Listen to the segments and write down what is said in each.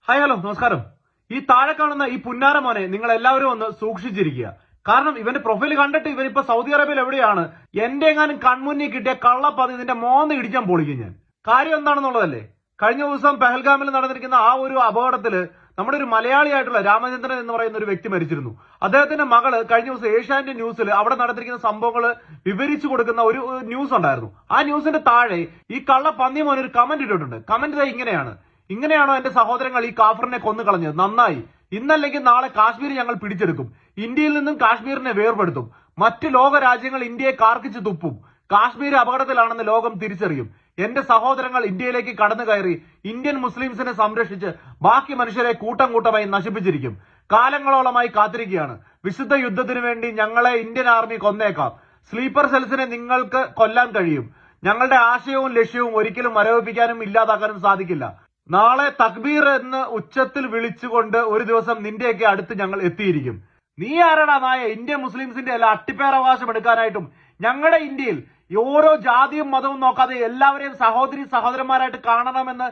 Hi hello നമസ്കാരം. ഈ താഴെ കാണുന്ന ഈ പുന്നാര മോനെ നിങ്ങൾ എല്ലാവരും ഒന്ന് സൂക്ഷിച്ചിരിക്കുക. കാരണം ഇവന്റെ പ്രൊഫൈൽ കണ്ടിട്ട് ഇവനിപ്പോ സൗദി അറേബ്യയിൽ എവിടെയാണ്, എന്റെ എങ്ങാനും കൺമുന്നിൽ കിട്ടിയ കള്ളപ്പതി ഇതിന്റെ മോന്ന് ഇടിക്കാൻ പൊളിക്കും ഞാൻ. കാര്യം എന്താണെന്നുള്ളതല്ലേ, കഴിഞ്ഞ ദിവസം പെഹൽഗാമിൽ നടന്നിരിക്കുന്ന ആ ഒരു അപകടത്തില് നമ്മുടെ ഒരു മലയാളിയായിട്ടുള്ള രാമചന്ദ്രൻ എന്ന് പറയുന്ന ഒരു വ്യക്തി മരിച്ചിരുന്നു. അദ്ദേഹത്തിന്റെ മകള് കഴിഞ്ഞ ദിവസം ഏഷ്യാനെറ്റ് ന്യൂസിൽ അവിടെ നടന്നിരിക്കുന്ന സംഭവങ്ങൾ വിവരിച്ചു കൊടുക്കുന്ന ഒരു ന്യൂസ് ഉണ്ടായിരുന്നു. ആ ന്യൂസിന്റെ താഴെ ഈ കള്ള പന്നി മോൻ ഒരു കമന്റ് ഇട്ടിട്ടുണ്ട്. കമന്റ് ഇങ്ങനെയാണോ എന്റെ സഹോദരങ്ങൾ ഈ കാഫറിനെ കൊന്നു കളഞ്ഞത്? നന്നായി. ഇന്നല്ലെങ്കിൽ നാളെ കാശ്മീർ ഞങ്ങൾ പിടിച്ചെടുക്കും. ഇന്ത്യയിൽ നിന്നും കാശ്മീരിനെ വേർപെടുത്തും. മറ്റു ലോക രാജ്യങ്ങൾ ഇന്ത്യയെ കാർക്കിച്ച് തുപ്പും. കാശ്മീർ അപകടത്തിലാണെന്ന് ലോകം തിരിച്ചറിയും. എന്റെ സഹോദരങ്ങൾ ഇന്ത്യയിലേക്ക് കടന്നു കയറി ഇന്ത്യൻ മുസ്ലിംസിനെ സംരക്ഷിച്ച് ബാക്കി മനുഷ്യരെ കൂട്ടം കൂട്ടമായി നശിപ്പിച്ചിരിക്കും. കാലങ്ങളോളമായി കാത്തിരിക്കുകയാണ്. വിശുദ്ധ യുദ്ധത്തിനു വേണ്ടി ഞങ്ങളെ ഇന്ത്യൻ ആർമി കൊന്നേക്കാം. സ്ലീപ്പർ സെൽസിനെ നിങ്ങൾക്ക് കൊല്ലാൻ കഴിയും. ഞങ്ങളുടെ ആശയവും ലക്ഷ്യവും ഒരിക്കലും മരവിപ്പിക്കാനും ഇല്ലാതാക്കാനും സാധിക്കില്ല. നാളെ തക്ബീർ എന്ന് ഉച്ചത്തിൽ വിളിച്ചുകൊണ്ട് ഒരു ദിവസം നിന്റെയൊക്കെ അടുത്ത് ഞങ്ങൾ എത്തിയിരിക്കും. നീ ആരടാ നായ ഇന്ത്യൻ മുസ്ലിംസിന്റെ എല്ലാ അട്ടിപ്പേരവകാശം എടുക്കാനായിട്ടും? ഞങ്ങളുടെ ഇന്ത്യയിൽ ഓരോ ജാതിയും മതവും നോക്കാതെ എല്ലാവരെയും സഹോദരന്മാരായിട്ട് കാണണമെന്ന്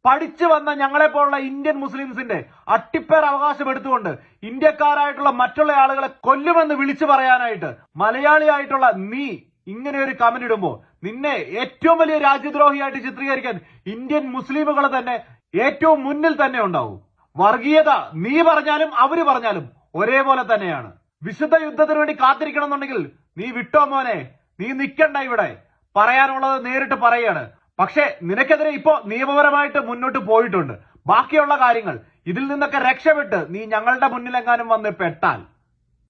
പഠിച്ചു വന്ന ഞങ്ങളെ പോലുള്ള ഇന്ത്യൻ മുസ്ലിംസിന്റെ അട്ടിപ്പേർ അവകാശം എടുത്തുകൊണ്ട് ഇന്ത്യക്കാരായിട്ടുള്ള മറ്റുള്ള ആളുകളെ കൊല്ലുമെന്ന് വിളിച്ചു പറയാനായിട്ട് മലയാളിയായിട്ടുള്ള നീ ഇങ്ങനെ ഒരു കമന്റ് ഇടുമ്പോ നിന്നെ ഏറ്റവും വലിയ രാജ്യദ്രോഹിയായിട്ട് ചിത്രീകരിക്കാൻ ഇന്ത്യൻ മുസ്ലിമുകൾ തന്നെ ഏറ്റവും മുന്നിൽ തന്നെ ഉണ്ടാവും. വർഗീയത നീ പറഞ്ഞാലും അവര് പറഞ്ഞാലും ഒരേപോലെ തന്നെയാണ്. വിശുദ്ധ യുദ്ധത്തിന് വേണ്ടി കാത്തിരിക്കണം എന്നുണ്ടെങ്കിൽ നീ വിട്ടോ മോനെ, നീ നിൽക്കണ്ട. ഇവിടെ പറയാനുള്ളത് നേരിട്ട് പറയാണ്. പക്ഷെ നിനക്കെതിരെ ഇപ്പോ നിയമപരമായിട്ട് മുന്നോട്ട് പോയിട്ടുണ്ട്. ബാക്കിയുള്ള കാര്യങ്ങൾ ഇതിൽ നിന്നൊക്കെ രക്ഷപ്പെട്ട് നീ ഞങ്ങളുടെ മുന്നിലെങ്ങാനും വന്ന് പെട്ടാൽ